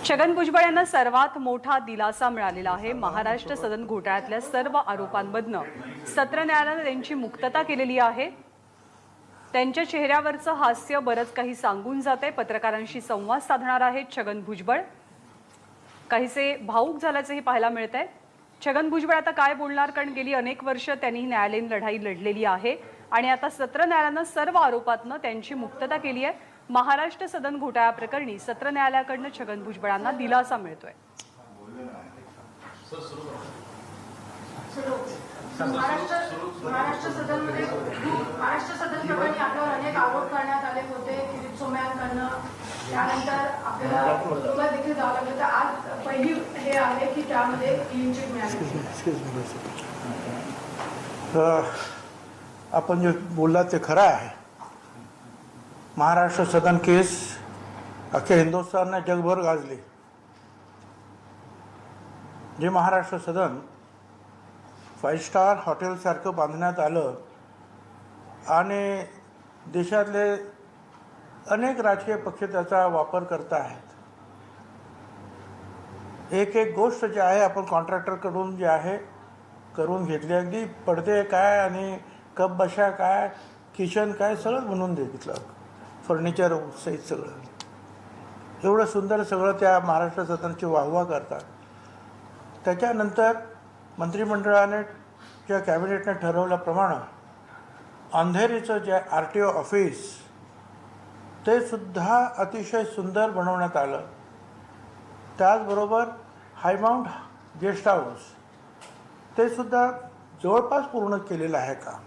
छगन भुजबळ यांना सर्वात मोठा दिलासा मिळालेला आहे। महाराष्ट्र सदन घोटाळ्यातल्या सर्व आरोपांमधनं सत्र न्यायालयाने त्यांची मुक्तता केलेली आहे। त्यांच्या चेहऱ्यावरचं हास्य बरंच काही सांगून जाते। पत्रकारांशी संवाद साधणार आहेत छगन भुजबळ। काहीसे भावुक झाल्याचंही पाहायला मिळतंय। छगन भुजबळ आता काय बोलणार, कारण गेली अनेक वर्ष त्यांनी न्यायालयीन लढाई लढलेली आहे आणि आता सत्र न्यायालयानं सर्व आरोपांतनं त्यांची मुक्तता केली आहे। महाराष्ट्र सदन घोटाळा प्रकरणी सत्र न्यायालयाकडून छगन भुजबळांना दिलासा मिळतोय। महाराष्ट्र सदन प्रकरणी आपल्यावर अनेक आरोप करण्यात आले होते किरीट सोमय्यांकडनं। त्यानंतर आपल्याला तुला देखील जावं लागलं, तर आज पहिली हे आहे की त्यामध्ये क्लीन चिट मिळाली। आपण जे बोललात ते खरं आहे। महाराष्ट्र सदन केस अख्ख्या हिंदुस्थानने जगभर गाजली। जे महाराष्ट्र सदन 5 स्टार हॉटेलसारखं बांधण्यात आलं आणि देशातले अनेक राजकीय पक्ष त्याचा वापर करत आहेत। एक एक गोष्ट जी आहे आपण कॉन्ट्रॅक्टरकडून जे आहे करून घेतली। अगदी पडदे काय आणि कप बशा काय, किचन काय सगळं बनवून घेतलं, फर्निचर सहित सगळं। एवढं सुंदर सगळं त्या महाराष्ट्र सदनची वाहवा करतात। त्याच्यानंतर मंत्रिमंडळाने किंवा कॅबिनेटने ठरवल्याप्रमाणे अंधेरीचं जे RTO ऑफिस ते सुद्धा अतिशय सुंदर बनवण्यात आलं। त्याचबरोबर हायमाउंट गेस्ट हाऊस ते सुद्धा जवळपास पूर्ण केलेलं आहे का।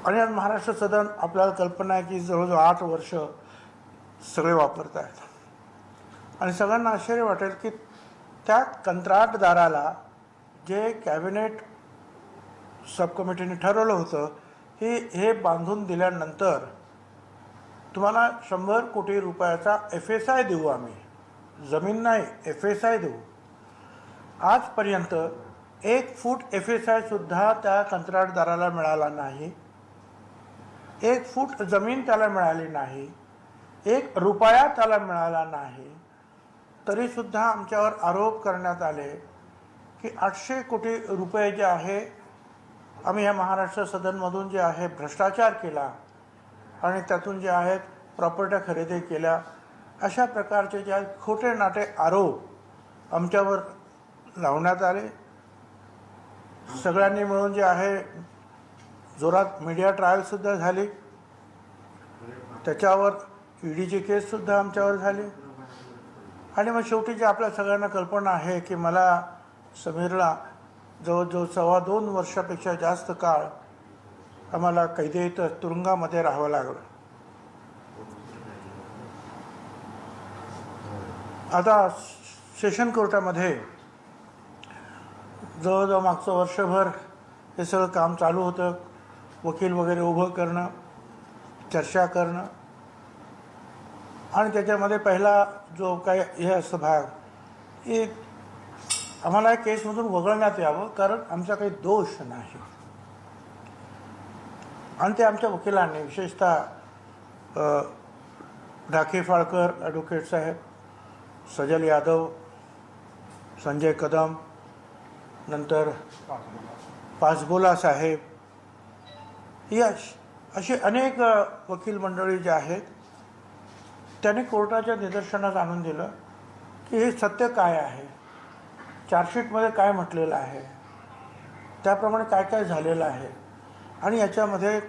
आणि आज महाराष्ट्र सदन आपल्याला कल्पना आहे की जवळजवळ 8 वर्ष सगळे वापरत आहेत। आणि सगळ्यांना आश्चर्य वाटेल की त्या कंत्राटदाराला जे कॅबिनेट सब कमिटीने ठरवलं होतं की हे बांधून दिल्यानंतर तुम्हाला 100 कोटी रुपयाचा FSI देऊ, आम्ही जमीन नाही FSI देऊ। आजपर्यंत 1 फूट FSI सुद्धा त्या कंत्राटदाराला मिळाला नाही। 1 फूट जमीन त्याला मिळाली नाही, 1 रुपया त्याला मिळाला नाही। तरीसुद्धा आमच्यावर आरोप करण्यात आले की 800 कोटी रुपये जे आहे आम्ही ह्या महाराष्ट्र सदनमधून जे आहे भ्रष्टाचार केला आणि त्यातून जे आहेत प्रॉपर्ट्या खरेदी केल्या। अशा प्रकारचे जे खोटे नाटे आरोप आमच्यावर लावण्यात आले। सगळ्यांनी मिळून जे आहे जोरात मीडिया ट्रायलसुद्धा झाली, त्याच्यावर EDची केससुद्धा आमच्यावर झाली। आणि मग शेवटी जे आपल्या सगळ्यांना कल्पना आहे की मला समीरला जवळजवळ 2.25 वर्षापेक्षा जास्त काळ आम्हाला कैदेत तुरुंगामध्ये राहावं लागलं। आता सेशन कोर्टामध्ये जवळजवळ मागचं वर्षभर हे सगळं काम चालू होतं। वकील वगैरे उभं करणं, चर्चा करणं आणि त्याच्यामध्ये पहिला जो काय हे असं भाग की आम्हाला या केसमधून वगळण्यात यावं कारण आमचा काही दोष नाही। आणि ते आमच्या वकिलांनी विशेषतः राखी फाळकर ॲडव्होकेट साहेब, सजल यादव, संजय कदम, नंतर पासगोला साहेब, अशी अनेक वकील मंडळी जे आहेत त्याने कोर्टाच्या निदर्शनास आणून दिलं की हे सत्य काय आहे, चार्जशीटमध्ये काय म्हटलेलं आहे, त्याप्रमाणे काय काय झालेलं आहे आणि याच्यामध्ये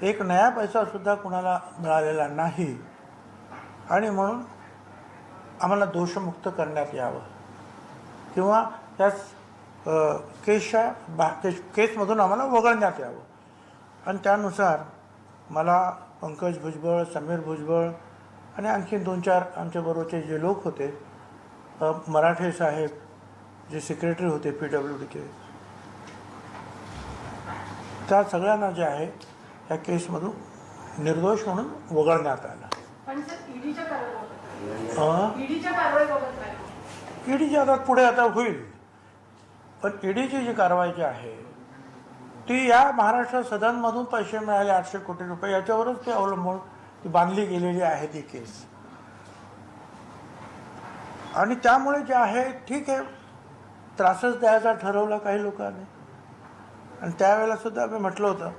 एक नया पैसासुद्धा कुणाला मिळालेला नाही। आणि म्हणून आम्हाला दोषमुक्त करण्यात यावं किंवा त्या केसमधून आम्हाला वगळण्यात यावं। आणि त्यानुसार मला पंकज भुजबळ, समीर भुजबळ आणि आणखी 2-4 आमच्याबरोबरचे जे लोक होते, मराठे साहेब जे सेक्रेटरी होते PWDचे, त्या सगळ्यांना जे आहे या केसमधून निर्दोष म्हणून वगळण्यात आलं। ईडीच्या आता पुढे आता होईल, पण ईडीची जी कारवाई जी आहे ती या महाराष्ट्र सदनमधून पैसे मिळाले 800 कोटी रुपये याच्यावरच ते अवलंबून ती बांधली गेलेली आहे ती केस। आणि त्यामुळे जे आहे ठीक आहे, त्रासच द्यायचा ठरवला काही लोकांनी. आणि त्यावेळेला सुद्धा मी म्हटलं होतं,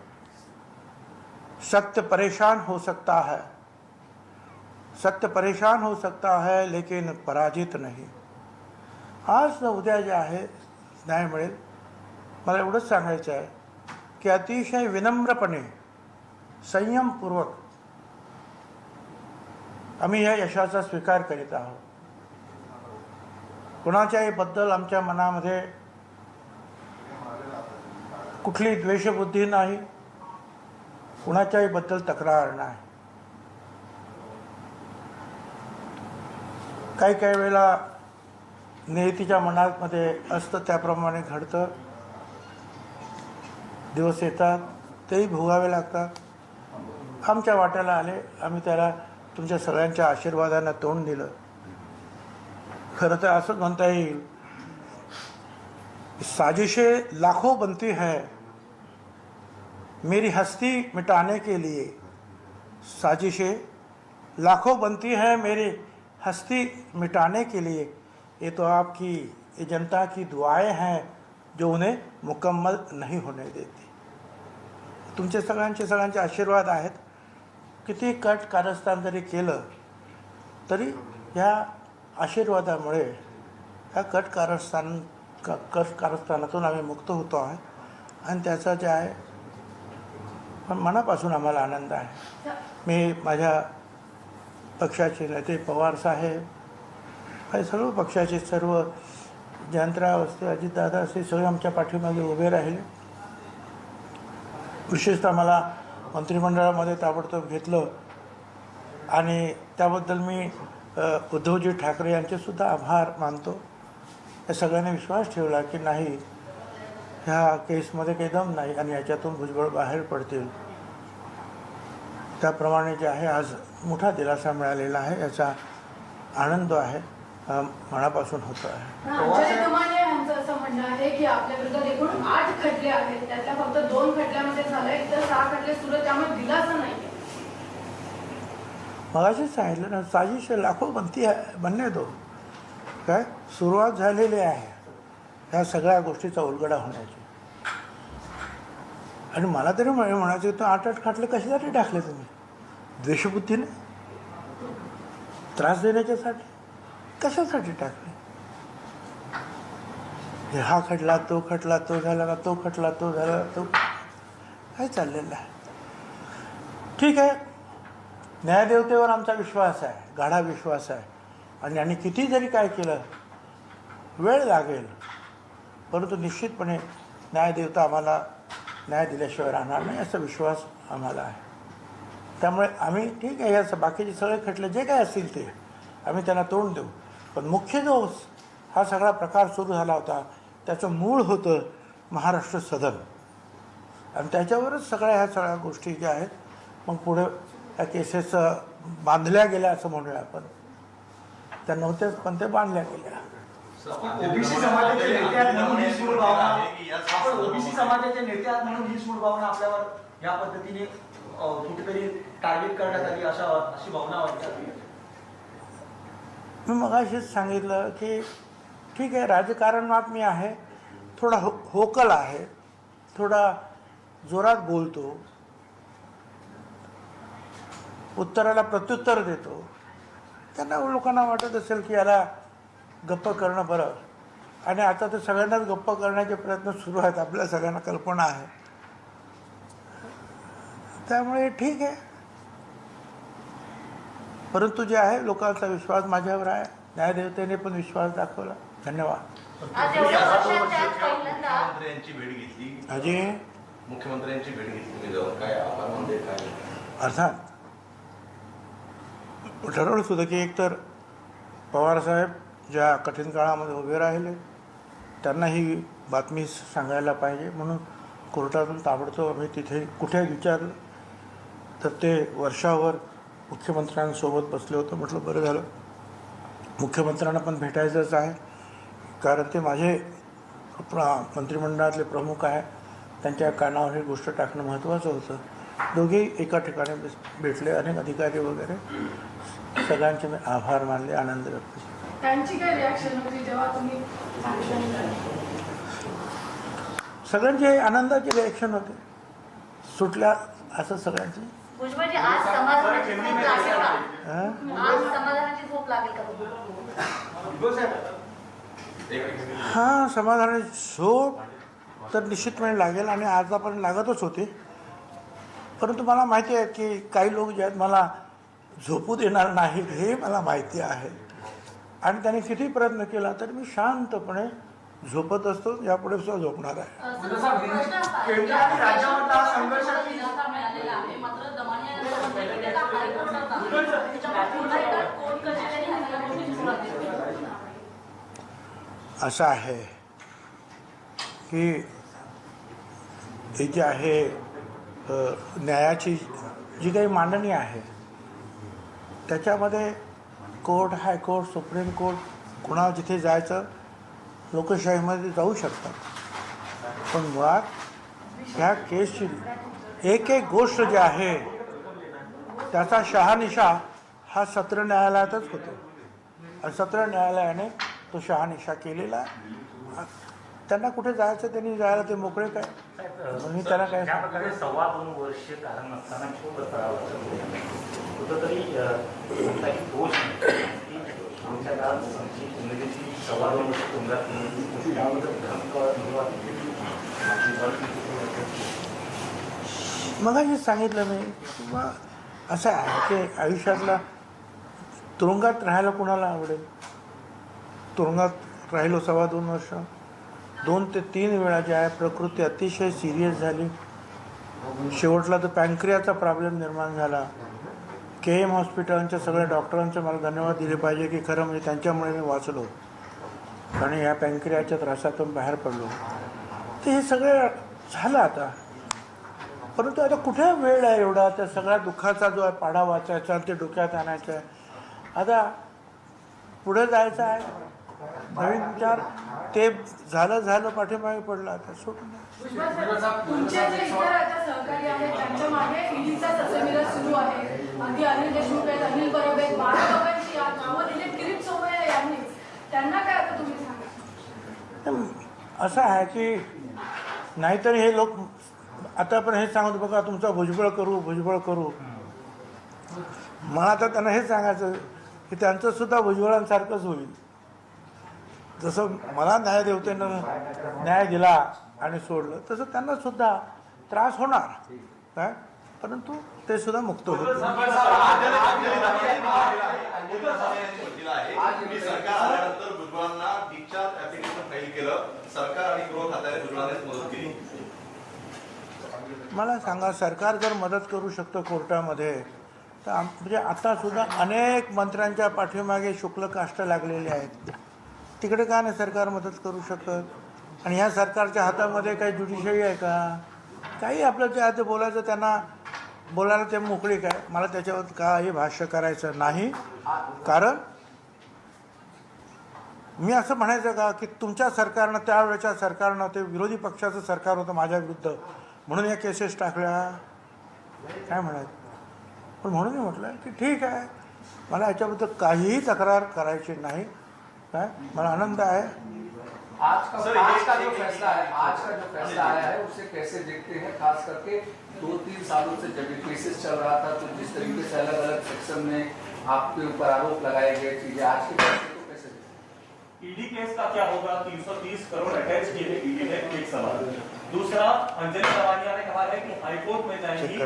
सत्य परेशान हो सकता है, सत्य परेशान हो सकता है लेकिन पराजित नहीं. आज उद्या जे आहे न्याय मिळेल. मला एवढंच सांगायचं आहे की अतिशय विनम्रपणे, संयमपूर्वक आम्ही या यशाचा स्वीकार करीत आहोत. कुणाच्याही बद्दल आमच्या मनामध्ये कुठली द्वेषबुद्धी नाही, कुणाच्याही बद्दल तक्रार नाही. काही काही वेळेला नियतीच्या मनामध्ये असतं त्याप्रमाणे घडतं. दिवस येतात, तेही भोगावे लागतात. आमच्या वाट्याला आले, आम्ही त्याला तुमच्या सगळ्यांच्या आशीर्वादानं तोंड दिलं. खरं तर असं म्हणता येईल, साजिशें लाखों बनती है मेरी हस्ती मिटाने के लिए, साजिशें लाखों बनती है मेरी हस्ती मिटाने के लिए. ये तो आपकी, ये जनता की दुआएं हैं जो उन्हें मुकम्मल नहीं होने देती. तुमचे सगळ्यांचे आशीर्वाद आहेत. किती कट कारस्थान जरी केलं तरी ह्या आशीर्वादामुळे ह्या कट कारस्थानातून आम्ही मुक्त होतो आहे. आणि त्याचा जे आहे पण मनापासून आम्हाला आनंद आहे. मी माझ्या पक्षाचे नेते पवार साहेब आणि सर्व पक्षाचे सर्व जयंतराव असते, अजितदादा असते, सगळे आमच्या पाठीमागे उभे राहिले. विशेषतः मला मंत्रिमंडळामध्ये ताबडतोब घेतलं आणि त्याबद्दल मी उद्धवजी ठाकरे यांचेसुद्धा आभार मानतो. या सगळ्यांनी विश्वास ठेवला की नाही, ह्या केसमध्ये काही दम नाही आणि याच्यातून भुजबळ बाहेर पडतील. त्याप्रमाणे जे आहे आज मोठा दिलासा मिळालेला आहे, याचा आनंद आहे, मनापासून होतो आहे. अजय तुमाने यांचं असं म्हणणं आहे की आपल्या विरोधात एकूण 8 खटले आहेत, त्यातल्या फक्त 2 खटल्यामध्ये झालंय, तर 6 खटले सुरू आहेत, त्यामुळे दिलासा नाही. मगाशीच सांगितलं ना, साजिश लाखो बनने दो. काय सुरुवात झालेली आहे ह्या सगळ्या गोष्टीचा उलगडा होण्याची. आणि मला तरी म्हणायचं तर 8 खटले कशासाठी टाकले तुम्ही? द्वेषबुद्धीने, त्रास देण्याच्यासाठी, कशासाठी टाकले? हा खटला, तो खटला, तो झाला का, तो खटला, तो झाला, तो काय चाललेलं आहे. ठीक आहे, न्यायदेवतेवर आमचा विश्वास आहे, गाढा विश्वास आहे. आणि किती जरी काय केलं, वेळ लागेल, परंतु निश्चितपणे न्यायदेवता आम्हाला न्याय दिल्याशिवाय राहणार नाही, असा विश्वास आम्हाला आहे. त्यामुळे आम्ही ठीक आहे, याचं बाकीचे सगळे खटले जे काय असतील ते आम्ही त्यांना तोंड देऊ. पण मुख्य जो हा सगळा प्रकार सुरू झाला होता त्याचं मूळ होतं महाराष्ट्र सदन. आणि त्याच्यावरच सगळ्या गोष्टी ज्या आहेत मग पुढे या केसेस बांधल्या गेल्या असं म्हणूया आपण. त्या नव्हत्याच पण ते बांधल्या गेल्या. ओबीसी समाजाचे नेते आहेत म्हणून ही सूड भावना, आपण ओबीसी समाजाचे नेते आहेत म्हणून ही सूड भावना आपल्यावर या पद्धतीने कुठेतरी टार्गेट करण्यात आली अशी भावना वाटते. मी मगाशीच सांगितलं की ठीक आहे, राजकारणात मी आहे, थोडा होकल आहे, थोडा जोरात बोलतो, उत्तराला प्रत्युत्तर देतो. त्यांना लोकांना वाटत असेल की याला गप्प करणं बरं. आणि आता तर सगळ्यांनाच गप्प करण्याचे प्रयत्न सुरू आहेत, आपल्या सगळ्यांना कल्पना आहे. त्यामुळे ठीक आहे, परंतु जे आहे लोकांचा विश्वास माझ्यावर आहे, न्यायदेवतेने पण विश्वास दाखवला. धन्यवाद. मुख्यमंत्र्यांची भेट घेतली, अजय मुख्यमंत्र्यांची भेट घेतली तुम्ही जाऊन, काय आभार मानले काय? अर्थात ठरवलं सुद्धा की एकतर पवारसाहेब ज्या कठीण काळामध्ये उभे राहिले त्यांना ही बातमी सांगायला पाहिजे म्हणून कोर्टातून ताबडतोब आम्ही तिथे कुठे विचारलं तर ते वर्षावर मुख्यमंत्र्यांसोबत बसले होते. म्हटलं बरं झालं, मुख्यमंत्र्यांना पण भेटायचंच आहे, कारण ते माझे मंत्रिमंडळातले प्रमुख आहे, त्यांच्या कानावर ही गोष्ट टाकणं महत्त्वाचं होतं. दोघेही एका ठिकाणी भेटले, अनेक अधिकारी वगैरे, सगळ्यांचे मी आभार मानले, आनंद व्यक्त केला. त्यांची काय रिॲक्शन होती जेव्हा तुम्ही सांगितलं? सगळ्यांची आनंदाची रिॲक्शन होते, सुटल्या असं सगळ्यांची. भुजबळजी, आज समाधानाची झोप लागेल का? हं? आज समाधानाची झोप लागेल का? हां, समाधानाची झोप तर निश्चितपणे लागेल आणि आतापर्यंत लागतच होते. परंतु मला माहिती आहे की काही लोक जे आहेत मला झोपू देणार नाहीत हे मला माहिती आहे आणि त्यांनी किती प्रयत्न केला तरी मी शांतपणे झोपत असतो, यापुढे सुद्धा झोपणार आहे. केंद्र आणि राज्यामधला संघर्ष मिळालेला आहे, मात्र दमाने हायकोर्टात कोर्ट कचेरी आणि ह्या गोष्टी सुरू आहेत. असं आहे की हे जे आहे न्यायाची जी काही मांडणी आहे त्याच्यामध्ये कोर्ट, हायकोर्ट, सुप्रीम कोर्ट कुणा जिथे जायचं लोकशाहीमध्ये जाऊ शकतात. पण मुळात ह्या केसची एक एक गोष्ट जी आहे त्याचा शहानिशा हा सत्र न्यायालयातच होतो आणि सत्र न्यायालयाने तो शहानिशा केलेला आहे. त्यांना कुठे जायचं त्यांनी जायला ते मोकळे काय, मी त्यांना काय. ज्या प्रकारे 2.25 वर्ष कारण नसताना खूप कुठंतरी काही दोष नाही की आमच्या काळात उमेदीची 2.25 वर्ष तुमच्यात मगाशी सांगितलं मी किंवा असं आहे की आयुष्यातला तुरुंगात राहायला कुणाला आवडेल. तुरुंगात राहिलो 2.25 वर्ष, 2 ते 3 वेळा जे आहे प्रकृती अतिशय सिरियस झाली. शेवटला तर पॅन्क्रियाचा प्रॉब्लेम निर्माण झाला. KM हॉस्पिटलच्या सगळ्या डॉक्टरांचे मला धन्यवाद दिले पाहिजे की खरं म्हणजे त्यांच्यामुळे मी वाचलो आणि ह्या पॅन्क्रियाच्या त्रासातून बाहेर पडलो. तर हे सगळं झालं आता. परंतु आता कुठे वेळ आहे एवढा त्या सगळ्या दुःखाचा जो आहे पाढा वाचायचा ते डोक्यात आणायचा आहे. आता पुढे जायचं आहे, नवीन विचार ते झालं पाठीमागे पडलं, आता सोडून तुमचे जे इतर आता सहकारी आहेत त्यांच्या मागे ईडीचा ससेमिरा सुरू आहे. आधी अनिल देशमुख आहेत, अनिल परब आहेत, 12 लोकांची नावं दिली किरीट सोमय्या यांनी. त्यांना काय आता तुम्ही सांगा? असं आहे की नाहीतर हे लोक आता पण हे सांगत बघा तुमचा भुजबळ करू. मला आता त्यांना हे सांगायचं की त्यांचं सुद्धा भुजबळांसारखंच होईल. जसं मला न्यायदेवतेनं न्याय दिला आणि सोडलं तसं त्यांना सुद्धा त्रास होणार काय, परंतु ते सुद्धा मुक्त होतील. सरकार आल्यानंतर भुजबळांना डिस्चार्ज ऍप्लिकेशन फाईल केलं, सरकार आणि गृह खात्याने भुजबळांनाच मदत केली. मला सांगा, सरकार जर मदत करू शकतं कोर्टामध्ये तर म्हणजे आतासुद्धा अनेक मंत्र्यांच्या पाठीमागे शुक्ल काष्ट लागलेले आहेत. तिकडे का नाही सरकार मदत करू शकत? आणि ह्या सरकारच्या हातामध्ये काही ज्युडिशरी आहे का? काही आपलं जे आहे ते बोलायचं, त्यांना बोलायला ते मोकळी काय. मला त्याच्यावर काही भाष्य करायचं नाही. कारण मी असं म्हणायचं का की तुमच्या सरकारनं, त्यावेळेच्या सरकारनं, ते विरोधी पक्षाचं सरकार होतं माझ्या विरुद्ध म्हणून या केसेस टाकल्या, काय म्हणायचं. पण म्हणून मी म्हटलं की ठीक आहे, मला याच्याबद्दल काहीही तक्रार करायची नाही. काय मला आनंद आहे. आज का जो फैसला आया है उसे कैसे देखते हैं? खास करके 2-3 सालों से जब ये केसेस चल रहा था तो जिस तरीके से अलग अलग सेक्शन में आपके ऊपर आरोप लगाए गए चीजें, आज के फैसले को कैसे देखते हैं? ईडी केस का क्या होगा? 330 करोड़ अटैच किए हैं ईडी ने, एक सवाल. दूसरा, अंजलि सवानिया ने कहा है कि हाईकोर्ट में जाएंगी,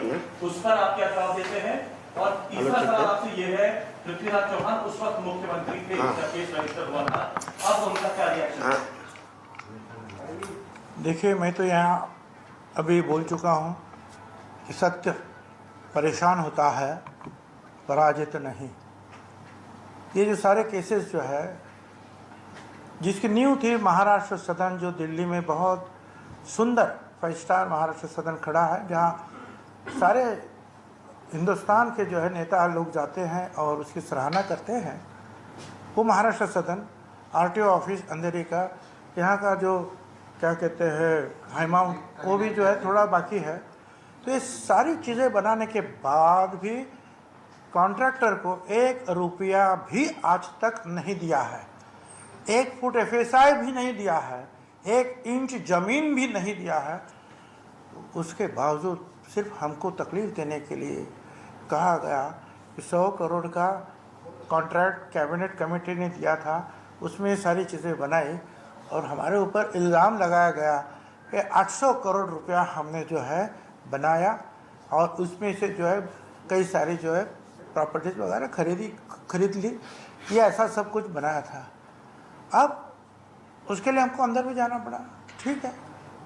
उस पर आप क्या जवाब देते हैं? और तीसरा सवाल आपसे ये है, पृथ्वीराज चौहान उस वक्त मुख्यमंत्री थे जब केस रजिस्टर हुआ था, अब उनका क्या रिएक्शन है? देखिए, मैं तो यहाँ अभी बोल चुका हूँ कि सत्य परेशान होता है, पराजित नहीं. ये जो सारे केसेस जो है जिसकी नींव थी महाराष्ट्र सदन, जो दिल्ली में बहुत सुंदर 5 स्टार महाराष्ट्र सदन खड़ा है, जहाँ सारे हिंदुस्तान के जो है नेता लोग जाते हैं और उसकी सराहना करते हैं. वो महाराष्ट्र सदन, RTO ऑफिस अंधेरी का, यहाँ का जो क्या कहते हैं हाईमाउंट, वो भी जो है थोड़ा बाकी है. तो ये सारी चीज़ें बनाने के बाद भी कॉन्ट्रैक्टर को 1 रुपया भी आज तक नहीं दिया है, 1 फुट FSI भी नहीं दिया है, 1 इंच जमीन भी नहीं दिया है। उसके बावजूद सिर्फ हमको तकलीफ देने के लिए कहा गया कि 100 करोड़ का कॉन्ट्रैक्ट कैबिनेट कमेटी ने दिया था, उसमें सारी चीज़ें बनाई और हमारे ऊपर इल्ज़ाम लगाया गया कि 800 करोड़ रुपया हमने जो है बनाया और उसमें से जो है कई सारी जो है प्रॉपर्टीज वगैरह खरीद ली, ये ऐसा सब कुछ बनाया था। अब उसके लिए हमको अंदर भी जाना पड़ा। ठीक है,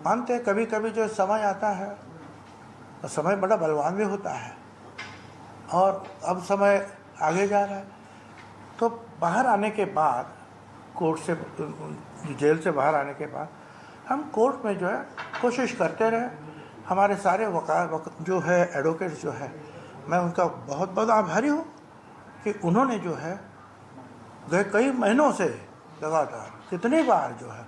मानते हैं कभी कभी जो समय आता है तो समय बड़ा बलवान भी होता है और अब समय आगे जा रहा है। तो बाहर आने के बाद, कोर्ट से जेल से बाहर आने के बाद हम कोर्ट में जो है कोशिश करते रहे। हमारे सारे जो है एडवोकेट्स जो है, मैं उनका बहुत बहुत आभारी हूँ कि उन्होंने जो है गए कई महीनों से लगातार कितनी बार जो है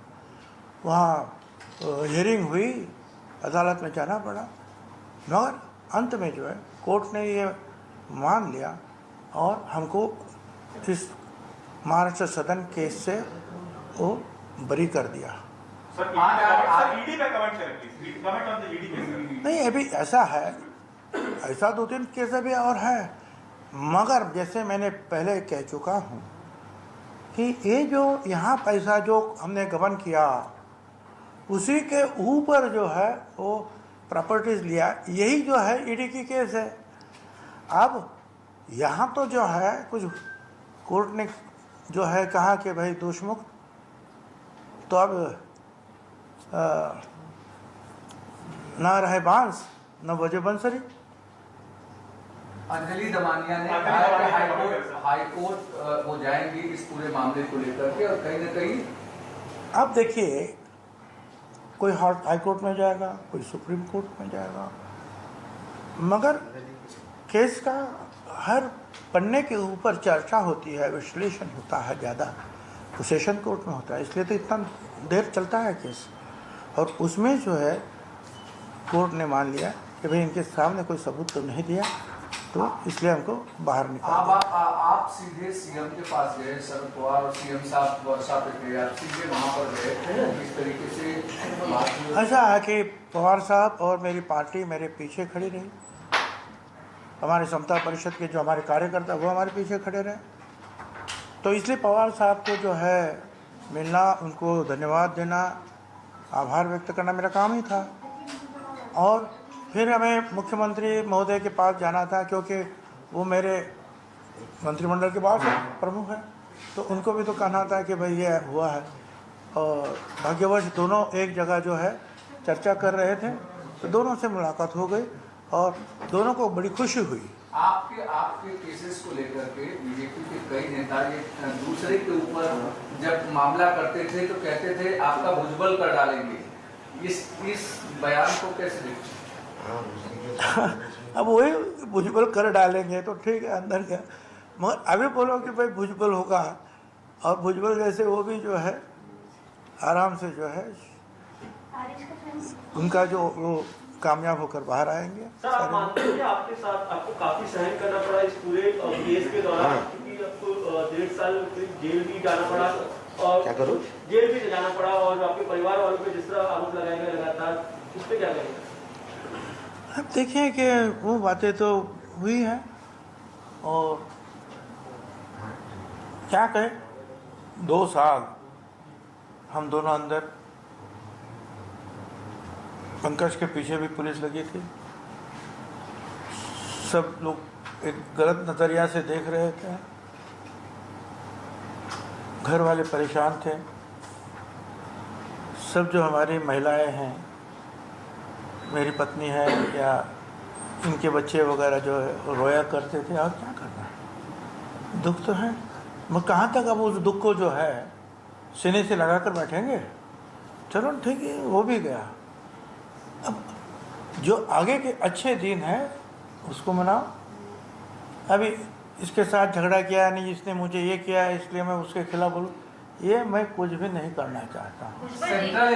वहाँ हियरिंग हुई, अदालत में जाना पड़ा, मगर अंत में जो है कोर्ट ने ये मान लिया और हमको इस महाराष्ट्र सदन केस से वो बरी कर दिया। ईडी पे कमेंट करें please, comment on the ED case. नहीं, अभी ऐसा है, ऐसा 2-3 केस भी और है, मगर जैसे मैंने पहले कह चुका हूँ कि ये जो यहाँ पैसा जो हमने गबन किया उसी के ऊपर जो है वो प्रॉपर्टीज लिया, यही जो है ईडी की केस है। अब यहाँ तो जो है कुछ कोर्ट ने जो है कहा कि भाई दोषमुक्त, तो अब ना रहे बांस न बजे बंसरी। अंजलि दमानिया ने कहा कि हाईकोर्ट वो जाएंगी इस पूरे मामले को लेकर के, और कहीं ना कहीं अब देखिए, कोई हाई कोर्ट में जाएगा, कोई सुप्रीम कोर्ट में जाएगा, मगर केस का हर पन्ने के ऊपर चर्चा होती है, विश्लेषण होता है ज़्यादा, तो सेशन कोर्ट में होता है, इसलिए तो इतना देर चलता है केस। और उसमें जो है कोर्ट ने मान लिया कि भाई इनके सामने कोई सबूत तो नहीं दिया, तो इसलिए हमको बाहर निकाल। आप सीधे सीएम के पास गए, शरद पवार और सीएम साहब वर्षा पे गए, आप सीधे वहाँ पर गए, किस तरीके से? ऐसा है कि पवार साहब और मेरी पार्टी मेरे पीछे खड़ी रही, हमारे समता परिषद के जो हमारे कार्यकर्ता वो हमारे पीछे खड़े रहे, तो इसलिए पवार साहब को जो है मिलना, उनको धन्यवाद देना, आभार व्यक्त करना मेरा काम ही था। और फिर हमें मुख्यमंत्री महोदय के पास जाना था, क्योंकि वो मेरे मंत्रिमंडल के बाद प्रमुख हैं, तो उनको भी तो कहना था कि भाई ये हुआ है। और भाग्यवश दोनों एक जगह जो है चर्चा कर रहे थे, तो दोनों से मुलाकात हो गई और दोनों को बड़ी खुशी हुई। आपके केसेस को लेकर के बीजेपी के कई नेता ये दूसरे के ऊपर जब मामला करते थे तो कहते थे आपका भुजबल कर डालेंगे, इस बयान को कैसे देखते? अब वही भुजबल कर डालेंगे तो ठीक है, अंदर क्या, मगर अभी बोलो कि भाई भुजबल होगा, और भुजबल जैसे वो भी जो है आराम से जो है उनका जो वो कामयाब होकर बाहर आएंगे। सर, आप मानते हैं कि आपके साथ आपको काफी सहन करना पड़ा इस पूरे केस के दौरान, क्योंकि आपको 1.5 साल जेल भी जाना पड़ा और जेल भी जाना पड़ा, और आपके परिवार वालों पे जिस तरह आरोप लगाए गए लगातार, उस पर क्या कहेंगे? अब देखें कि वो बातें तो हुई हैं, और क्या कहें, 2 साल हम दोनों अंदर, पंकज के पीछे भी पुलिस लगी थी, सब लोग एक गलत नज़रिया से देख रहे थे, घर वाले परेशान थे, सब जो हमारी महिलाएं हैं, मेरी पत्नी है या इनके बच्चे वगैरह जो है रोया करते थे, और क्या करना है, दुख तो है, मगर कहाँ तक अब उस दुख को जो है सीने से लगा कर बैठेंगे। चलो ठीक है, वो भी गया, अब जो आगे के अच्छे दिन हैं उसको मनाओ। अभी इसके साथ झगड़ा किया, नहीं इसने मुझे ये किया इसलिए मैं उसके खिलाफ बोलूँ, ये मैं कुछ भी नहीं करना चाहता हूँ। सेंट्रल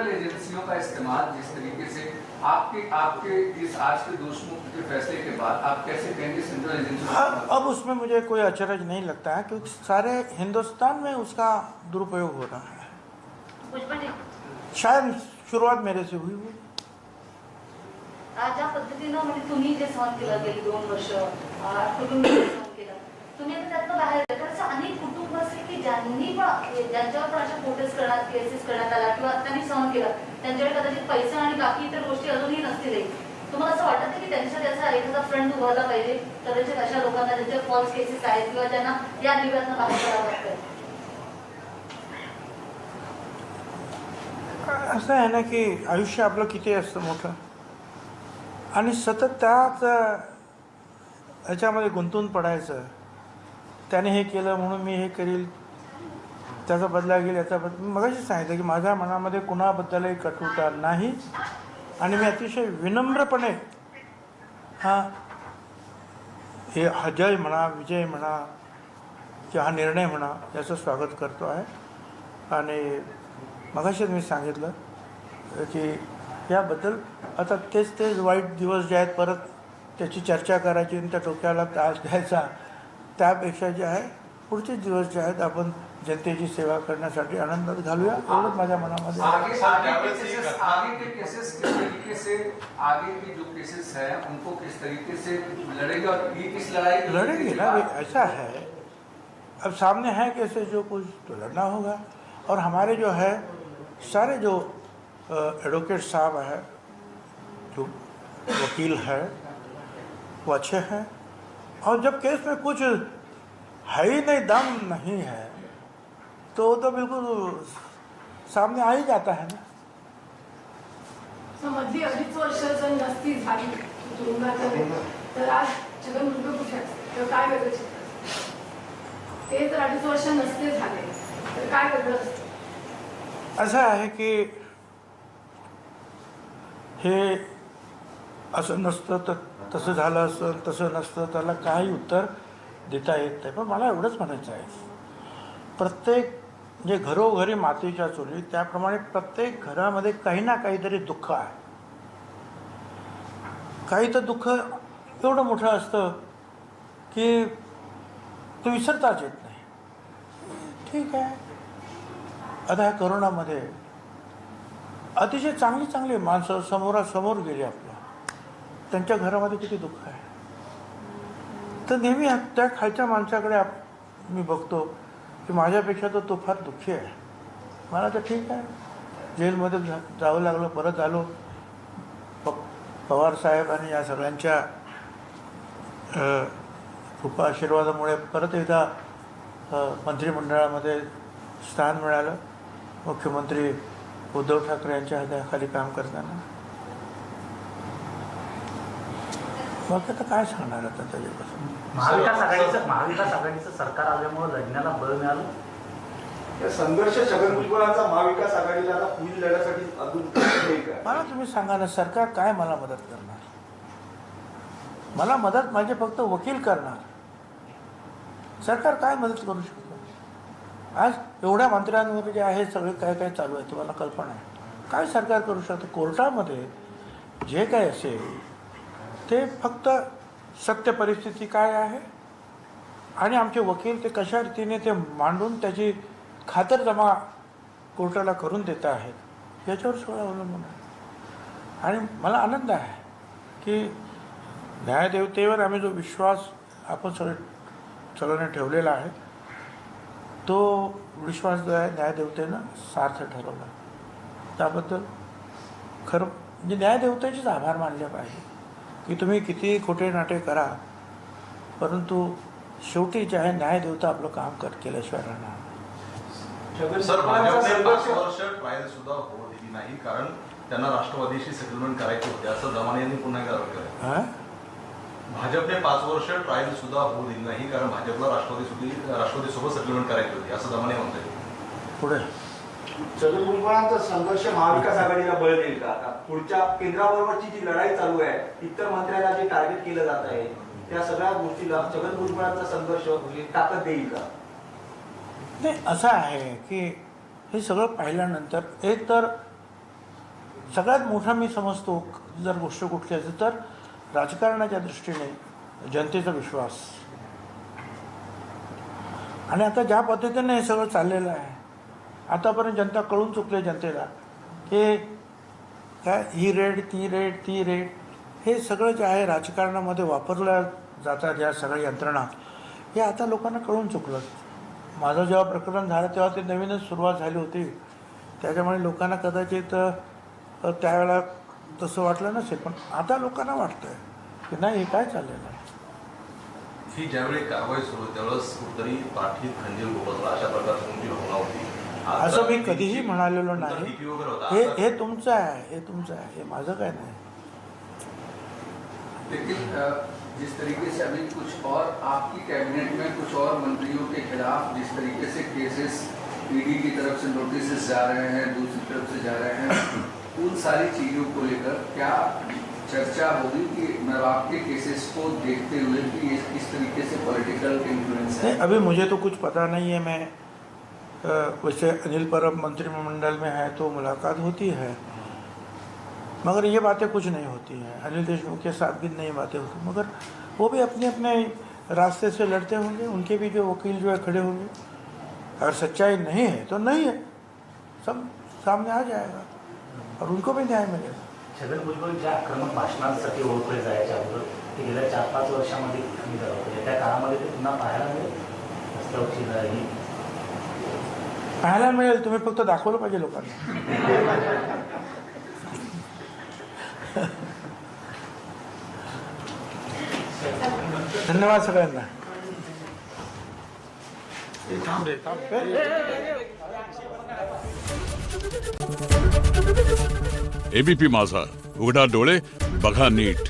एजेंसियों का इस्तेमाल जिस तरीके से आपके आपके इस आज के देशमुख के फैसले के बाद आप कैसे कहेंगे सेंट्रल एजेंसी अब उसमें मुझे कोई अचरज नहीं लगता है, क्योंकि सारे हिंदुस्तान में उसका दुरुपयोग हो रहा है। भुजबळ जी, शायद शुरुआत मेरे से हुई हो। आज ज्या पद्धतीनं म्हणजे तुम्ही जे सहन केलं गेली 2 वर्ष कुटुंबी सहन केलं, तुम्ही आता त्यातनं बाहेर येता. तर असं अनेक कुटुंब असतील की ज्यांनी पण ज्यांच्यावर पण अशा केसेस करण्यात आल्या किंवा त्यांनी सहन केलं, त्यांच्याकडे कदाचित पैसा आणि बाकी इतर गोष्टी अजूनही नसतील. तुम्हाला असं वाटतं की त्यांच्यासाठी असा एखादा फ्रंट उभारला पाहिजे कदाचित अशा लोकांना ज्यांच्या फॉल्स केसेस आहेत किंवा त्यांना या दिव्यातनं बाहेर पडावं लागतं? असं आहे ना की आयुष्य आपलं किती असतं मोठं, आणि सतत त्याच ह्याच्यामध्ये गुंतून पडायचं. त्याने हे केलं म्हणून मी हे करील, त्याचा बदला घेईल, याचा बदला. मी मगाशी सांगितलं की माझ्या मनामध्ये कुणाबद्दलही कटुता नाही, आणि मी अतिशय विनम्रपणे हे जय म्हणा, विजय म्हणा किंवा हा निर्णय म्हणा, याचं स्वागत करतो आहे. आणि मगाशीच मी सांगितलं की याबद्दल आता तेच वाईट दिवस जे आहेत परत त्याची चर्चा करायची आणि त्या डोक्याला त्रास द्यायचा, त्यापेक्षा जे आहे पुढचे दिवस जे आहेत आपण जनतेची सेवा करण्यासाठी आनंदात घालूया, एवढंच माझ्या मनामध्ये. आगे के केसेस किस तरीके से, आगे की जो केसेस हैं उनको किस तरीके से लड़ेंगे और ये किस लड़ाई लड़ेंगे ना भाई, ऐसा है अब सामने है कैसे जो कुछ तो लड़ना होगा. और हमारे जो है सारे जो एडवोकेट साहब हैं, जो वकील हैं, वो अच्छे हैं. और जब केस में कुछ है ही नहीं, दम नहीं है, तो बिल्कुल सामने आ ही जाता है ना. मधली 2.5 वर्ष जर नसती झाली तुरुंगात, तर आज छगन भुजबळ कुठे असते, तर काय वेगळं शिकतात? ते जर 2.5 वर्ष नसते झाले तर काय वेगळं असतं? असं आहे की हे असं नसतं तर तसं झालं असतं, तसं नसतं, त्याला काही उत्तर देता येत नाही. पण मला एवढंच म्हणायचं आहे, प्रत्येक जे घरोघरी मातीच्या चुली, त्याप्रमाणे प्रत्येक घरामध्ये काही ना काहीतरी दुःख आहे. काही तर दुःख एवढं मोठं असतं की ते विसरताच येत नाही. ठीक आहे, आता ह्या करोनामध्ये अतिशय चांगली माणसं समोरासमोर गेली आपल्या, त्यांच्या घरामध्ये किती दुःख आहे. तर नेहमी त्या खालच्या माणसाकडे मी बघतो की माझ्यापेक्षा तर तो फार दुःखी आहे. मला तर ठीक आहे, जेलमध्ये जावं लागलं, परत आलो. पवारसाहेब आणि या सगळ्यांच्या कृपा आशीर्वादामुळे परत एकदा मंत्रिमंडळामध्ये स्थान मिळालं. मुख्यमंत्री उद्धव ठाकरे यांच्या हाताखाली काम करताना. मग आता काय सांगणार आता त्याच्यापासून. महाविकास आघाडीचं सरकार आल्यामुळे लढण्याला बळ मिळालं. या संघर्ष छगन भुजबळांचा महाविकास आघाडीला आता पुढील लढ्यासाठी अजून होईल का? मला तुम्ही सांगा ना, सरकार काय मला मदत करणार? मला मदत माझे फक्त वकील करणार. सरकार काय मदत करू शकतो? आज एवढ्या मंत्र्यांवर जे आहे सगळे काय काय चालू आहे तुम्हाला कल्पना आहे. काय सरकार करू शकतो? कोर्टामध्ये जे काय असेल ते फक्त सत्य परिस्थिती काय आहे आणि आमचे वकील ते कशा रीतीने ते मांडून त्याची खातरजमा कोर्टाला करून देत आहेत याच्यावर सगळं अवलंबून आहे. आणि मला आनंद आहे की न्यायदेवतेवर आम्ही जो विश्वास आपण सगळ्यांनी ठेवलेला आहे, तो विश्वास जो आहे न्यायदेवतेनं सार्थ ठरवला. त्याबद्दल खरं म्हणजे न्यायदेवतेचेच आभार मानले पाहिजे की तुम्ही किती खोटे नाटे करा, परंतु शेवटी जे आहे न्यायदेवता आपलं काम केल्याशिवाय राहणार. सर, भाजपने 5 वर्ष ट्रायल सुद्धा होऊ दिली नाही, कारण त्यांना राष्ट्रवादीशी सेटलमेंट करायचे होते असं दमाने यांनी पुन्हा एकदा आरोप केला. भाजपने 5 वर्ष ट्रायल सुद्धा होऊ दिली नाही, कारण भाजपला राष्ट्रवादीसोबत सेटलमेंट करायची होती असं दमाने म्हणते. पुढे छगन भुजबळांचा संघर्ष महाविकास आघाडीला बळ देईल का? आता पुढच्या केंद्राबरोबरची जी लढाई चालू आहे, इतर मंत्र्यांना जे टार्गेट केलं जात आहे, त्या सगळ्या गोष्टीला छगन भुजबळांचा संघर्ष ताकद देईल का? नाही, असं आहे की हे सगळं पाहिल्यानंतर एक तर सगळ्यात मोठा मी समजतो जर गोष्ट कुठली असेल तर राजकारणाच्या दृष्टीने जनतेचा विश्वास. आणि आता ज्या पद्धतीने हे सगळं चाललेलं आहे, आतापर्यंत जनता कळून चुकले जनतेला की काय ही रेड ती रेड हे सगळं जे आहे राजकारणामध्ये वापरल्या जातात या सगळ्या यंत्रणा, हे आता लोकांना कळून चुकलं. माझं जेव्हा प्रकरण झालं तेव्हा ते नवीनच सुरुवात झाली होती, त्याच्यामुळे लोकांना कदाचित त्यावेळेला तसं वाटलं नसेल, पण आता लोकांना वाटतंय की नाही हे काय चाललेलं आहे. ही ज्यावेळी कारवाई सुरू होती त्यावेळेस कुठतरी पाठीत खंजीर गोपसला अशा प्रकारची तुमची भावना होती. असं मी कधीही म्हणालेलो नाही. DP वगैरे होता. हे तुमचं आहे, हे तुमचं आहे, हे माझं काय नाही. लेकिन जिस तरीके से अभी कुछ और आपकी कैबिनेट में कुछ और मंत्रियों के खिलाफ जिस तरीके से केसेस ईडी की तरफ से नोटिस जा रहे हैं, दूसरी तरफ से जा रहे हैं, उन सारी चीज़ों को लेकर क्या चर्चा होगी कि नवाब के केसेस को देखते हुए कि ये किस तरीके से पॉलिटिकल इन्फ्लुएंस है? नहीं, अभी मुझे तो कुछ पता नहीं है. मैं वैसे अनिल परब मंत्रिमंडल में है तो मुलाकात होती है, मगर ये बातें कुछ नहीं होती हैं. अनिल देशमुख के साथ भी नई बातें होती, मगर वो भी अपने अपने रास्ते से लड़ते होंगे. उनके भी जो वकील जो है खड़े होंगे. अगर सच्चाई नहीं है तो नहीं है, सब सामने आ जाएगा और उनको भी न्याय मिलेगा. छगन भुजबळ ज्या आक्रमक भाषणांसाठी ओळखले जायच्या अगोदर ते गेल्या 4-5 वर्षामध्ये कमी झालं होतं, त्या काळामध्ये ते पुन्हा पाहायला मिळेल. रस्त्यावरची लढाई पाहायला मिळेल. तुम्ही फक्त दाखवलं पाहिजे लोकांना. धन्यवाद सगळ्यांना. एबीपी माझा, उघडा डोळे बघा नीट.